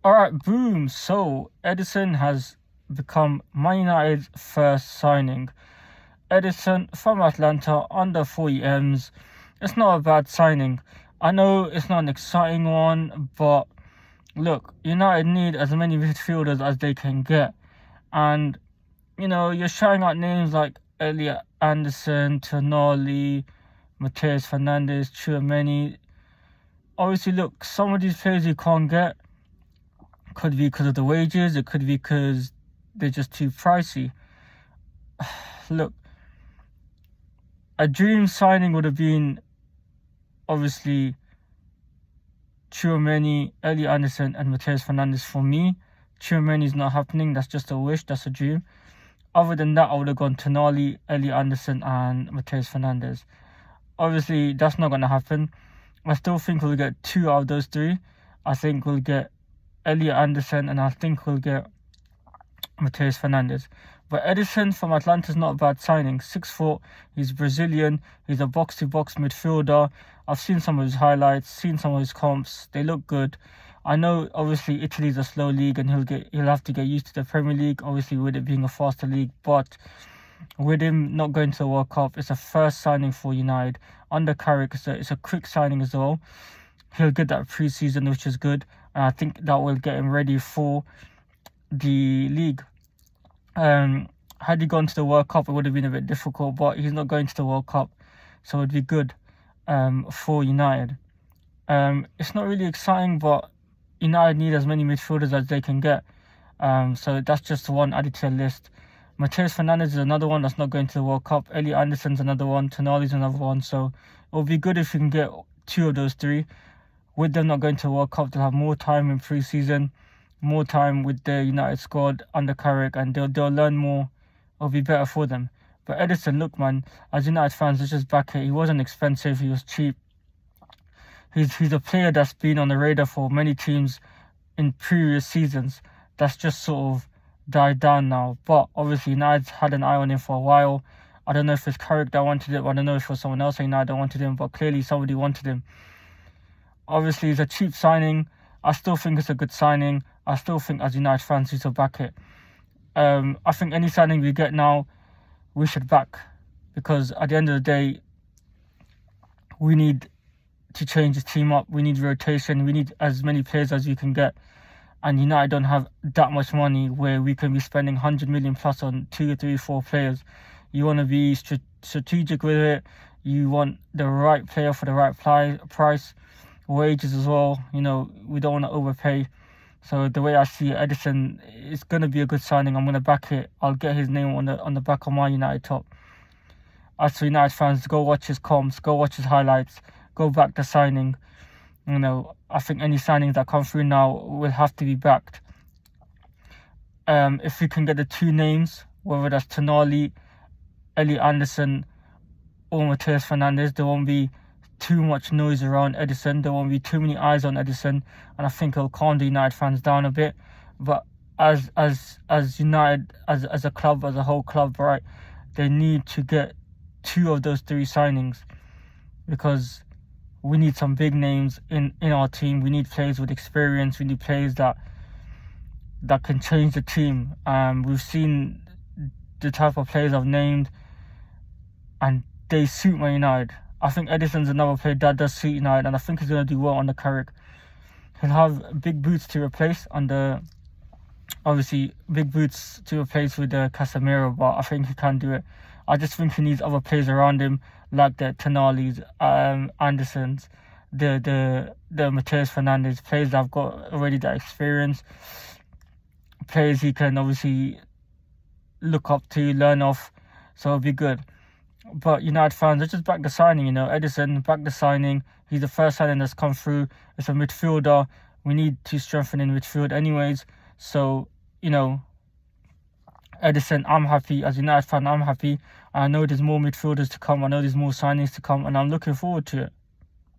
Alright, boom. So, Ederson has become Man United's first signing. Ederson from Atlanta, under 40 M's. It's not a bad signing. I know it's not an exciting one, but look, United need as many midfielders as they can get. And, you're shouting out names like Elliot Anderson, Tonali, Mateus Fernandes, Tchouameni. Obviously, look, some of these players you can't get. Could be because of the wages, it could be because they're just too pricey. Look, a dream signing would have been, obviously, Tchouameni, Elliot Anderson, and Mateus Fernandes for me. Tchouameni is not happening, that's just a wish, that's a dream. Other than that, I would have gone Tonali, Elliot Anderson, and Mateus Fernandes. Obviously, that's not going to happen. I still think we'll get two out of those three. I think we'll get Elliot Anderson, and I think we'll get Mateus Fernandes. But Ederson from Atlanta is not a bad signing. 6 foot, he's Brazilian, he's a box-to-box midfielder. I've seen some of his highlights, seen some of his comps. They look good. I know, obviously, Italy's a slow league, and he'll have to get used to the Premier League, obviously, with it being a faster league. But with him not going to the World Cup, it's a first signing for United. Under Carrick, it's a quick signing as well. He'll get that pre-season, which is good. And I think that will get him ready for the league. Had he gone to the World Cup, it would have been a bit difficult, but he's not going to the World Cup, so it'd be good for United. It's not really exciting, but United need as many midfielders as they can get. So that's just one added to the list. Mateus Fernandes is another one that's not going to the World Cup. Elliot Anderson's another one. Tonali's another one. So it will be good if you can get two of those three. With them not going to the World Cup, they'll have more time in pre-season, more time with the United squad under Carrick, and they'll learn more. It'll be better for them. But Ederson, look, man, as United fans, let's just back it. He wasn't expensive. He was cheap. He's a player that's been on the radar for many teams in previous seasons. That's just sort of died down now. But obviously, United's had an eye on him for a while. I don't know if it's Carrick that wanted it, I don't know if it was someone else at United that wanted him, but clearly somebody wanted him. Obviously, it's a cheap signing. I still think it's a good signing. I still think, as United fans, we should back it. I think any signing we get now, we should back. Because at the end of the day, we need to change the team up. We need rotation. We need as many players as we can get. And United don't have that much money where we can be spending 100 million plus on 2, 3, 4 players. You want to be strategic with it. You want the right player for the right price. Wages as well, we don't want to overpay. So the way I see it, Ederson is going to be a good signing. I'm going to back it. I'll get his name on the back of my United top. As for United fans, go watch his comps, go watch his highlights, go back the signing. I think any signings that come through now will have to be backed. If we can get the two names, whether that's Tonali, Elliot Anderson, or Mateus Fernandes, there won't be too much noise around Ederson. There won't be too many eyes on Ederson, and I think it'll calm the United fans down a bit. But as United, as a club, as a whole club, right, they need to get two of those three signings, because we need some big names in our team. We need players with experience. We need players that can change the team. We've seen the type of players I've named, and they suit Man United. I think Ederson's another player that does suit United, and I think he's going to do well under Carrick. He'll have big boots to replace obviously big boots to replace with Casemiro, but I think he can do it. I just think he needs other players around him, like the Tonali's, Andersons, the Mateus Fernandes, players that have got already that experience, players he can obviously look up to, learn off, so it'll be good. But United fans, let's just back the signing, Ederson, back the signing. He's the first signing that's come through. It's a midfielder. We need to strengthen in midfield anyways. So, Ederson, I'm happy. As a United fan, I'm happy. I know there's more midfielders to come. I know there's more signings to come, and I'm looking forward to it.